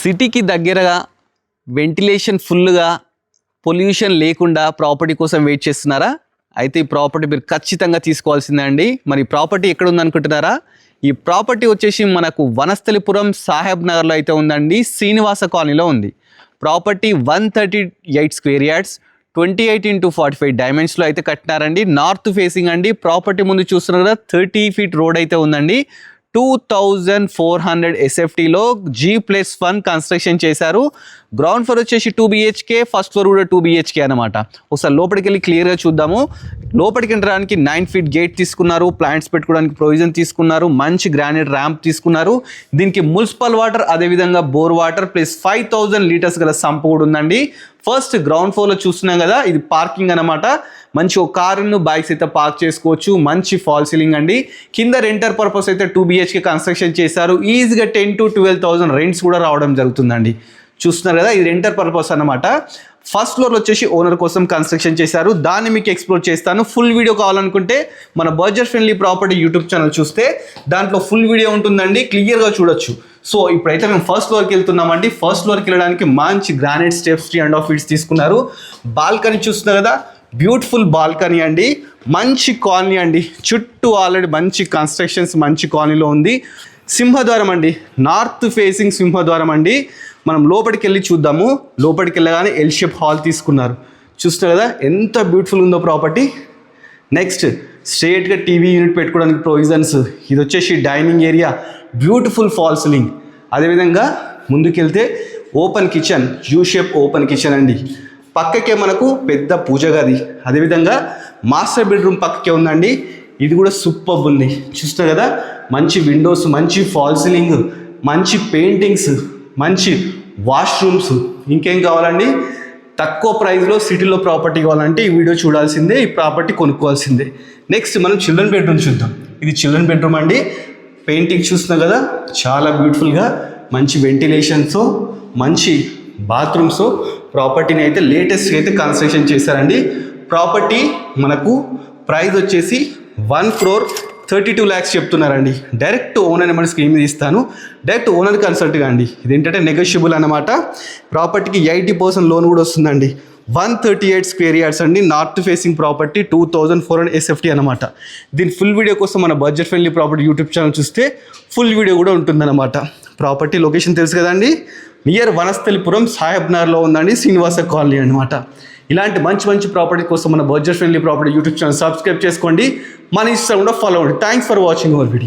సిటీకి దగ్గరగా వెంటిలేషన్ ఫుల్గా పొల్యూషన్ లేకుండా ప్రాపర్టీ కోసం వెయిట్ చేస్తున్నారా? అయితే ఈ ప్రాపర్టీ మీరు ఖచ్చితంగా తీసుకోవాల్సిందే అండి. మరి ప్రాపర్టీ ఎక్కడ ఉందనుకుంటున్నారా? ఈ ప్రాపర్టీ వచ్చేసి మనకు వనస్థలిపురం సాహెబ్ నగర్లో అయితే ఉందండి. శ్రీనివాస కాలనీలో ఉంది. ప్రాపర్టీ 138 స్క్వేర్ యార్డ్స్ 28x45 డైమెన్షన్స్లో అయితే కట్టినారండి. నార్త్ ఫేసింగ్ అండి. ప్రాపర్టీ ముందు చూస్తున్నారు కదా 30 ఫీట్ రోడ్ అయితే ఉందండి. 2400 SFTలో G+1 కన్స్ట్రక్షన్ చేశారు. గ్రౌండ్ ఫ్లోర్ వచ్చేసి 2 BHK, ఫస్ట్ ఫ్లోర్ కూడా 2 BHK అనమాట. ఒకసారి లోపలికి వెళ్ళి క్లియర్గా చూద్దాము. లోపలికి వెళ్ళడానికి 9 ఫీట్ గేట్ తీసుకున్నారు. ప్లాంట్స్ పెట్టుకోవడానికి ప్రొవిజన్ తీసుకున్నారు. మంచి గ్రానైట్ ర్యాంప్ తీసుకున్నారు. దీనికి మున్సిపల్ వాటర్, అదేవిధంగా బోర్ వాటర్ ప్లస్ 5000 లీటర్స్ గల సంప్ కూడా ఉందండి. ఫస్ట్ గ్రౌండ్ ఫ్లోర్లో చూస్తున్నాం కదా, ఇది పార్కింగ్ అనమాట. మంచి ఒక కారును బైక్స్ అయితే పార్క్ చేసుకోవచ్చు. మంచి ఫాల్ సీలింగ్ అండి. కింద రెంటర్ పర్పస్ అయితే 2 BHK కన్స్ట్రక్షన్ చేశారు. ఈజీగా 10,000 to 12,000 రెంట్స్ కూడా రావడం జరుగుతుందండి. చూస్తున్నారు కదా, ఇది రెంటర్ పర్పస్ అనమాట. ఫస్ట్ ఫ్లోర్లో వచ్చేసి ఓనర్ కోసం కన్స్ట్రక్షన్ చేశారు. దాన్ని మీకు ఎక్స్ప్లోర్ చేస్తాను. ఫుల్ వీడియో కావాలనుకుంటే మన budget friendly property YouTube channel చూస్తే దాంట్లో ఫుల్ వీడియో ఉంటుందండి, క్లియర్గా చూడొచ్చు. సో ఇప్పుడైతే మేము ఫస్ట్ ఫ్లోర్కి వెళ్తున్నామండి. ఫస్ట్ ఫ్లోర్కి వెళ్ళడానికి మంచి గ్రానైట్ స్టెప్స్ 3.5 feet తీసుకున్నారు. బాల్కనీ చూస్తున్నారు కదా, బ్యూటిఫుల్ బాల్కనీ అండి. మంచి కాలనీ అండి. చుట్టూ ఆల్రెడీ మంచి కన్స్ట్రక్షన్స్ మంచి కాలనీలో ఉంది. సింహద్వారం అండి, నార్త్ ఫేసింగ్ సింహద్వారం అండి. మనం లోపలికి వెళ్ళి చూద్దాము. లోపలికి వెళ్ళగానే ఎల్ షేప్ హాల్ తీసుకున్నారు. చూస్తున్నారు కదా ఎంత బ్యూటిఫుల్ ఉందో ప్రాపర్టీ. నెక్స్ట్ స్ట్రేట్గా టీవీ యూనిట్ పెట్టుకోవడానికి ప్రొవిజన్స్. ఇది వచ్చేసి dining area, beautiful fall ceiling. అదేవిధంగా ముందుకెళ్తే open kitchen, U shape open kitchen అండి. పక్కకే మనకు పెద్ద పూజ గది. అదేవిధంగా మాస్టర్ బెడ్రూమ్ పక్కకే ఉందండి. ఇది కూడా సూపర్ ఉంది. చూస్తారు కదా, మంచి విండోస్, మంచి ఫాల్ సీలింగ్, మంచి పెయింటింగ్స్, మంచి వాష్రూమ్స్. ఇంకేం కావాలండి? తక్కువ ప్రైస్లో సిటీలో ప్రాపర్టీ కావాలంటే ఈ వీడియో చూడాల్సిందే, ఈ ప్రాపర్టీ కొనుక్కోవాల్సిందే. నెక్స్ట్ మనం చిల్డ్రన్ బెడ్రూమ్ చూద్దాం. ఇది చిల్డ్రన్ బెడ్రూమ్ అండి. పెయింటింగ్ చూస్తున్నాం కదా, చాలా బ్యూటిఫుల్గా మంచి వెంటిలేషన్స్, మంచి బాత్రూమ్స్. ప్రాపర్టీని అయితే లేటెస్ట్గా అయితే కన్స్ట్రక్షన్ చేశారండి. ప్రాపర్టీ మనకు ప్రైస్ వచ్చేసి 1,32 lakhs చెప్తున్నారండి. డైరెక్ట్ ఓనర్ నెంబర్ స్క్రీన్ మీద ఇస్తాను. డైరెక్ట్ ఓనర్ కన్సల్ట్గా అండి. ఇదేంటంటే నెగోషియబుల్ అనమాట. ప్రాపర్టీకి 80% లోన్ కూడా వస్తుందండి. 138 స్క్వేర్ యార్డ్స్ అండి. నార్త్ ఫేసింగ్ ప్రాపర్టీ 2400 SFT అనమాట. దీని ఫుల్ వీడియో కోసం మన budget friendly property YouTube channel చూస్తే ఫుల్ వీడియో కూడా ఉంటుందన్నమాట. ప్రాపర్టీ లొకేషన్ తెలుసు కదండి, నియర్ వనస్థలిపురం సాహెబ్ నగర్లో ఉందండి. శ్రీనివాస కాలనీ అనమాట. ఇలాంటి మంచి మంచి ప్రాపర్టీ కోసం మన budget friendly property YouTube channel subscribe చేసుకోండి. మన ఇన్స్టాగ్రామ్ కూడా ఫాలో అవ్వండి. Thanks for watching our video.